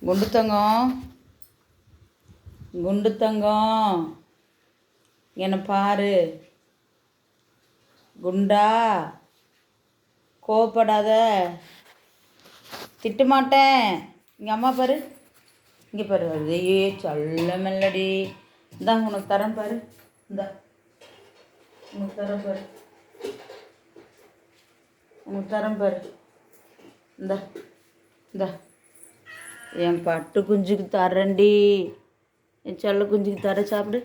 குண்டு தங்கம், குண்டு தங்கம், என்னை பாரு. குண்டா, கோவப்படாத, திட்ட மாட்டேன். இங்கே அம்மா பாரு, இங்கே பாரு. அதையே சொல்ல மெல்லடி. இந்தா உனக்கு தரேன் பாரு. இந்தா உனக்கு தரேன் பாரு, உனக்கு தரேன் பாரு. இந்தா இந்தா என் பட்டு குஞ்சுக்கு தரேன்டி. என் செல்ல குஞ்சுக்கு தர. சாப்பிடு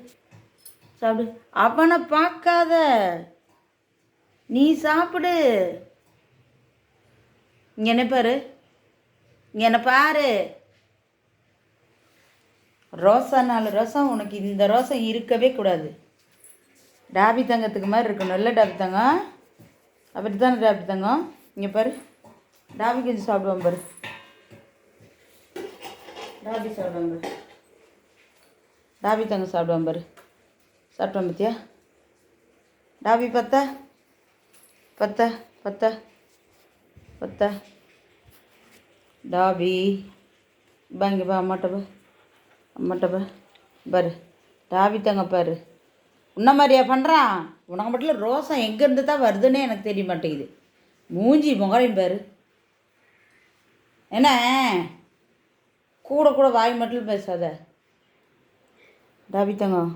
சாப்பிடு. அவனை பார்க்காத, நீ சாப்பிடு. இங்கே என்ன பாரு, இங்கே என்ன பாரு. ரோசா 4 ரோசம் உனக்கு, இந்த ரோசம் இருக்கவே கூடாது. டாபி தங்கத்துக்கு மாதிரி இருக்கணும். இல்லை டாபி தங்கம், அப்படி தானே டாபி தங்கம். இங்கே பாரு, டாபி கொஞ்சம் சாப்பிடுவான் பாரு. டாபி சாப்பிடுவான் பாரு, டாபி தங்கம் சாப்பிடுவான் பாரு. சாப்பிடுவான் பத்தியா டாபி? பத்தா பத்தா பத்தா பத்தா டாபி பாங்க பா. அம்மாட்ட பாரு. டாபி தங்க பாரு, உன்ன மாதிரியா பண்ணுறான். உனக்கு மட்டும் ரோசம் எங்கேருந்து தான் வருதுன்னே எனக்கு தெரிய மாட்டேங்குது. மூஞ்சி முகரையும் பாரு. என்ன கூட கூட வாய் மட்டும் பேசாத. டாபி தங்கம்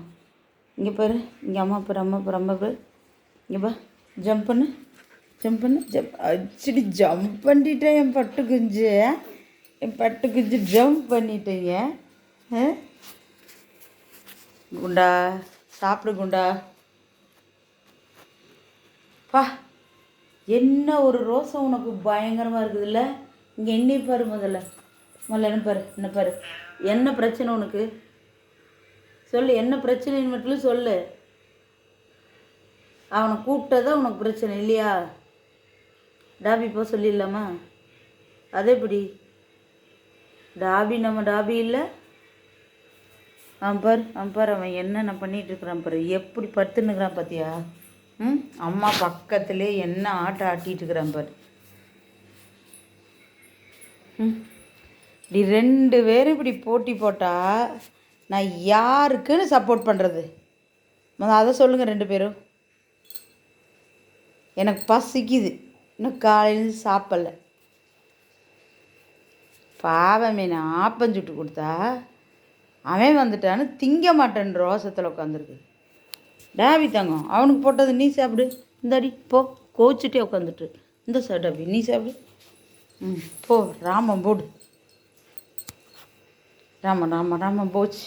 இங்கே பாரு, இங்கே அம்மா பாரு, அம்மா பாரு, அம்மா பாரு. இங்கே பா, ஜம்ப் பண்ணு, ஜம்ப் பண்ணு. அச்சடி ஜம்ப் பண்ணிட்டேன். என் பட்டு குஞ்சு, என் பட்டு குஞ்சு ஜம்ப் பண்ணிட்டேங்க. குண்டா சாப்பிடு குண்டா. பா, என்ன ஒரு ரோசம் உனக்கு பயங்கரமாக இருக்குதுல்ல. இங்கே என்னை பாரு. முதல்ல என்ன பாரு, என்ன பாரு. என்ன பிரச்சனை உனக்கு சொல்லு. என்ன பிரச்சனைன்னு மட்டும் சொல்லு. அவனை கூப்பிட்டதான் உனக்கு பிரச்சனை இல்லையா? டாபி போ சொல்லிடலாமா? அதே எப்படி டாபி நம்ம டாபி இல்லை? அவன் பாரு அவன் என்னென்ன பண்ணிகிட்ருக்குறான் பாரு. எப்படி படுத்துன்னுக்குறான் பார்த்தியா? அம்மா பக்கத்துலேயே என்ன ஆட்டம் ஆட்டிகிட்ருக்குறான் பாரு. இப்படி 2 பேரும் இப்படி போட்டி போட்டால் நான் யாருக்குன்னு சப்போர்ட் பண்ணுறது? அதை சொல்லுங்கள் 2 பேரும். எனக்கு பசிக்குது, இன்னும் காலையிலேருந்து சாப்பிடல. பாவமே, நான் ஆப்பஞ்சுட்டு கொடுத்தா அவன் வந்துட்டான்னு திங்க மாட்டேன். ரோசத்தில் உட்காந்துருக்கு. டாபி தங்கம் அவனுக்கு போட்டது நீ சாப்பிடு. இந்தாடி போ, கோச்சிட்டே உட்காந்துட்டு. இந்த சார் டாபி நீ சாப்பிடு. போ ராமன் போடு. ராமன் போச்சு.